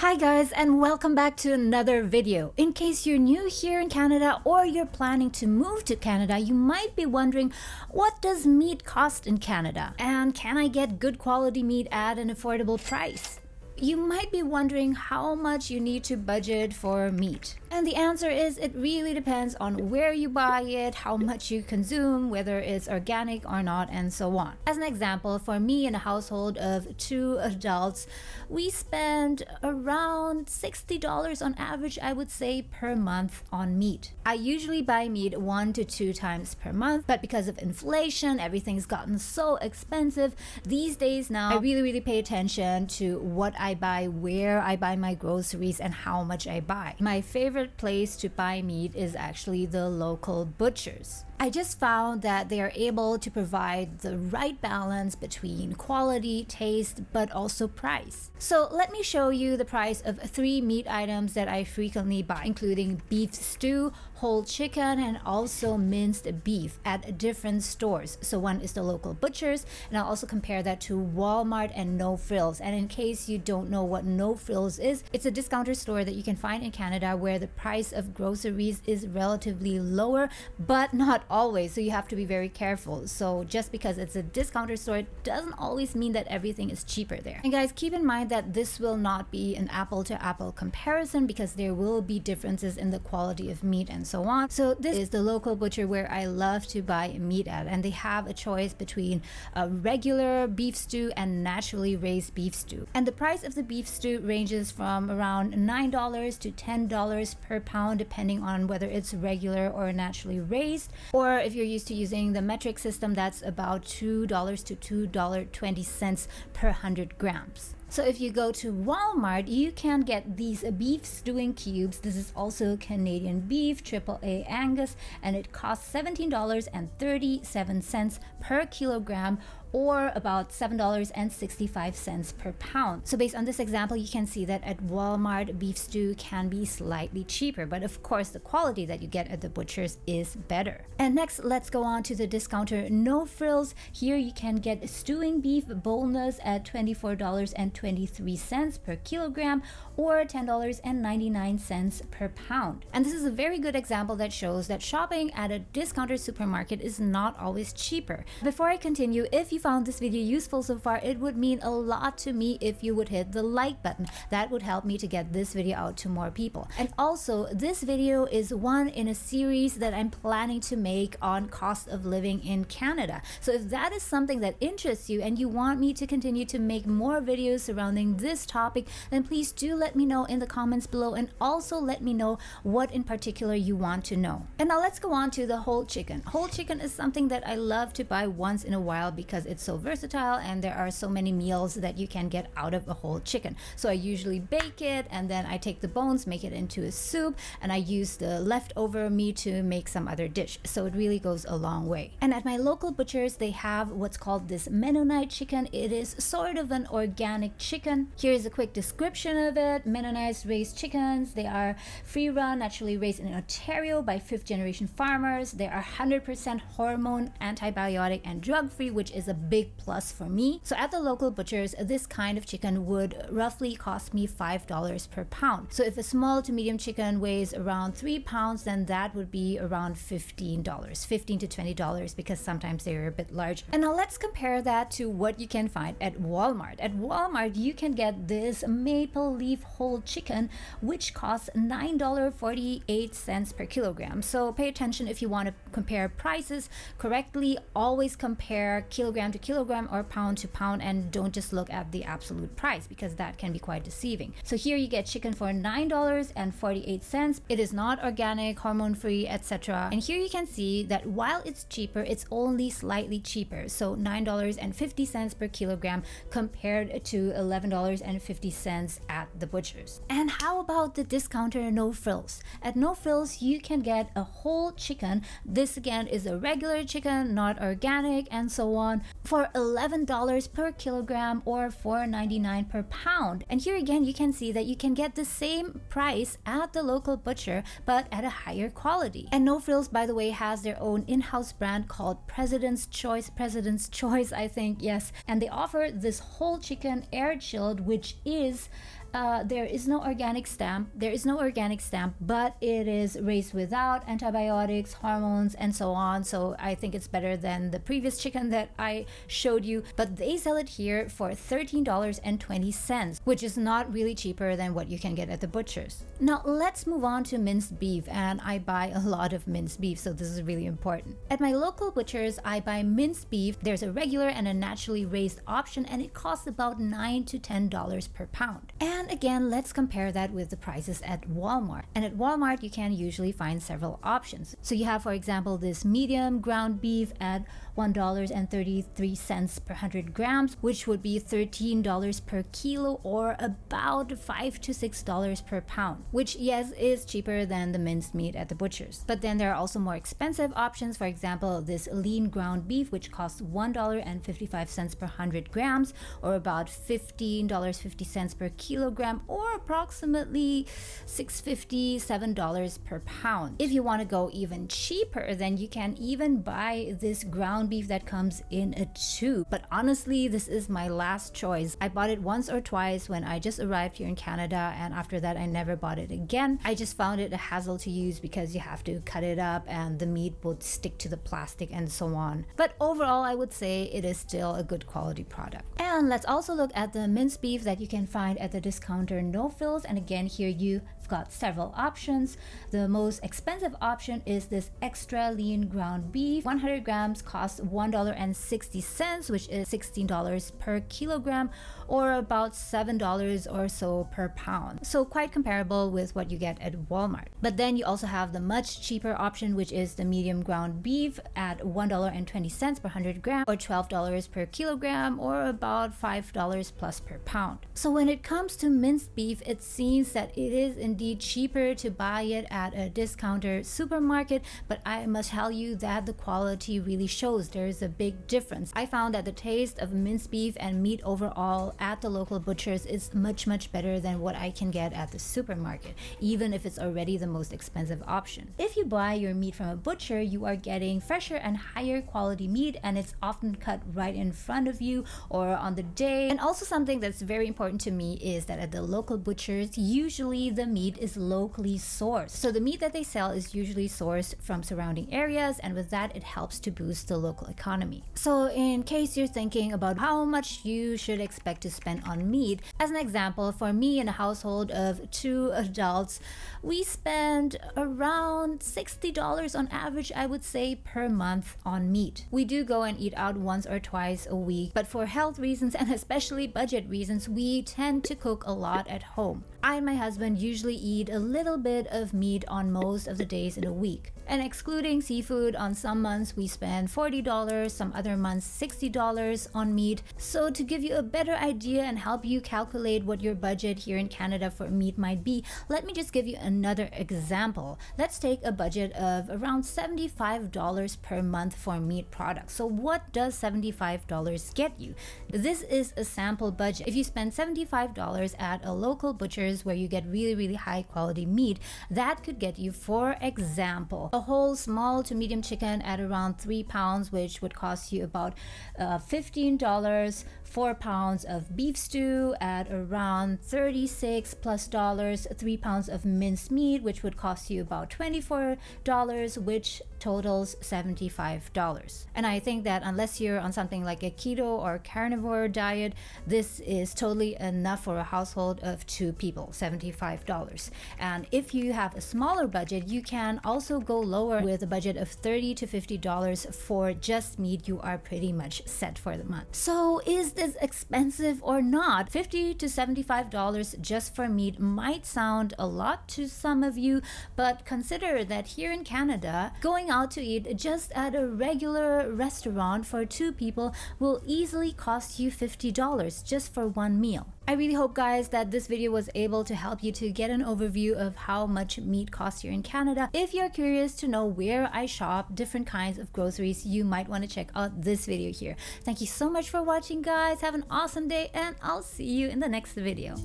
Hi guys, and welcome back to another video. In case you're new here in Canada or you're planning to move to Canada, you might be wondering, what does meat cost in Canada? And can I get good quality meat at an affordable price? You might be wondering how much you need to budget for meat. And the answer is it really depends on where you buy it, how much you consume, whether it's organic or not, and so on. As an example, for me in a household of 2 adults, we spend around $60 on average, I would say, per month on meat. I usually buy meat 1 to 2 times per month, but because of inflation, everything's gotten so expensive. These days now, I really pay attention to what I buy, where I buy my groceries, and how much I buy. My favorite place to buy meat is actually the local butchers. I just found that they are able to provide the right balance between quality, taste, but also price. So let me show you the price of 3 meat items that I frequently buy, including beef stew, whole chicken, and also minced beef at different stores. So one is the local butchers, and I'll also compare that to Walmart and No Frills. And in case you don't know what No Frills is, it's a discounter store that you can find in Canada where the price of groceries is relatively lower, but not always, so you have to be very careful. So just because it's a discounter store, it doesn't always mean that everything is cheaper there. And guys, keep in mind that this will not be an apple to apple comparison because there will be differences in the quality of meat and so on. So this is the local butcher where I love to buy meat at, and they have a choice between a regular beef stew and naturally raised beef stew. And the price of the beef stew ranges from around $9 to $10 per pound, depending on whether it's regular or naturally raised. Or if you're used to using the metric system, that's about $2 to $2.20 per 100 grams. So if you go to Walmart, you can get these beef stewing cubes. This is also Canadian beef, AAA Angus, and it costs $17.37 per kilogram, or about $7.65 per pound. So based on this example, you can see that at Walmart, beef stew can be slightly cheaper, but of course the quality that you get at the butchers is better. And next, let's go on to the discounter No Frills. Here you can get stewing beef boneless at $24.23 per kilogram, or $10.99 per pound. And this is a very good example that shows that shopping at a discounter supermarket is not always cheaper. Before I continue, if you found this video useful so far, it would mean a lot to me if you would hit the like button. That would help me to get this video out to more people. And also, this video is one in a series that I'm planning to make on cost of living in Canada. So if that is something that interests you and you want me to continue to make more videos surrounding this topic, then please do let me know in the comments below, and also let me know what in particular you want to know. And now let's go on to the whole chicken. Whole chicken is something that I love to buy once in a while because it's so versatile and there are so many meals that you can get out of a whole chicken. So I usually bake it, and then I take the bones, make it into a soup, and I use the leftover meat to make some other dish. So it really goes a long way. And at my local butchers, they have what's called this Mennonite chicken. It is sort of an organic chicken. Here's a quick description of it. Mennonite raised chickens. They are free run, naturally raised in Ontario by 5th generation farmers. They are 100% hormone, antibiotic, and drug free, which is a big plus for me. So at the local butchers, this kind of chicken would roughly cost me $5 per pound. So if a small to medium chicken weighs around 3 pounds, then that would be around $15 to $20, because sometimes they're a bit larger. And now let's compare that to what you can find at Walmart. At Walmart, you can get this maple leaf whole chicken, which costs $9.48 per kilogram. So pay attention if you want to compare prices correctly. Always compare kilogram to kilogram or pound to pound, and don't just look at the absolute price, because that can be quite deceiving. So here you get chicken for $9.48. It is not organic, hormone free, etc. And here you can see that while it's cheaper, it's only slightly cheaper. So $9.50 per kilogram compared to $11.50 at the butchers. And how about the discounter No Frills? At No Frills, you can get a whole chicken. This again is a regular chicken, not organic, and so on, for $11 per kilogram or $4.99 per pound. And here again, you can see that you can get the same price at the local butcher, but at a higher quality. And No Frills, by the way, has their own in-house brand called President's Choice, I think, yes. And they offer this whole chicken air chilled, which is there is no organic stamp. There is no organic stamp, but it is raised without antibiotics, hormones, and so on. So I think it's better than the previous chicken that I showed you. But they sell it here for $13.20, which is not really cheaper than what you can get at the butcher's. Now let's move on to minced beef, and I buy a lot of minced beef, so this is really important. At my local butcher's, I buy minced beef. There's a regular and a naturally raised option, and it costs about $9 to $10 per pound. And again, let's compare that with the prices at Walmart. And at Walmart, you can usually find several options. So you have, for example, this medium ground beef at $1.33 per 100 grams, which would be $13 per kilo, or about $5 to $6 per pound, which yes is cheaper than the minced meat at the butcher's. But then there are also more expensive options. For example, this lean ground beef, which costs $1.55 per 100 grams, or about $15.50 per kilogram, or approximately $6.50, $7 per pound. If you want to go even cheaper, then you can even buy this ground beef that comes in a tube. But honestly, this is my last choice. I bought it once or twice when I just arrived here in Canada, and after that I never bought it again. I just found it a hassle to use because you have to cut it up and the meat would stick to the plastic and so on. But overall, I would say it is still a good quality product. And let's also look at the minced beef that you can find at the discounter no frills. And again, here you've got several options. The most expensive option is this extra lean ground beef. 100 grams costs $1.60, which is $16 per kilogram, or about $7 or so per pound. So quite comparable with what you get at Walmart. But then you also have the much cheaper option, which is the medium ground beef at $1.20 per 100 grams, or $12 per kilogram, or about $5 plus per pound. So when it comes to minced beef, it seems that it is indeed cheaper to buy it at a discounter supermarket, but I must tell you that the quality really shows. There is a big difference. I found that the taste of minced beef and meat overall at the local butcher's is much better than what I can get at the supermarket, even if it's already the most expensive option. If you buy your meat from a butcher, you are getting fresher and higher quality meat, and it's often cut right in front of you or on the day. And also something that's very important to me is that at the local butchers, usually the meat is locally sourced. So the meat that they sell is usually sourced from surrounding areas, and with that it helps to boost the local economy. So in case you're thinking about how much you should expect to spend on meat, as an example, for me in a household of 2 adults, we spend around $60 on average, I would say, per month on meat. We do go and eat out once or twice a week, but for health reasons and especially budget reasons, we tend to cook a lot at home. I and my husband usually eat a little bit of meat on most of the days in a week. And excluding seafood, on some months we spend $40, some other months $60 on meat. So to give you a better idea and help you calculate what your budget here in Canada for meat might be, let me just give you another example. Let's take a budget of around $75 per month for meat products. So what does $75 get you? This is a sample budget. If you spend $75 at a local butcher's where you get really high quality meat, that could get you, for example, a whole small to medium chicken at around 3 pounds, which would cost you about $15, 4 pounds of beef stew at around $36 plus dollars, 3 pounds of minced meat, which would cost you about $24, which totals $75. And I think that unless you're on something like a keto or carnivore diet, this is totally enough for a household of 2 people, $75. And if you have a smaller budget, you can also go lower with a budget of $30 to $50 for just meat. You are pretty much set for the month. So is this expensive or not? $50 to $75 just for meat might sound a lot to some of you, but consider that here in Canada, going out to eat just at a regular restaurant for 2 people will easily cost you $50 just for one meal. I really hope, guys, that this video was able to help you to get an overview of how much meat costs here in Canada. If you're curious to know where I shop different kinds of groceries, you might want to check out this video here. Thank you so much for watching, guys. Have an awesome day, and I'll see you in the next video.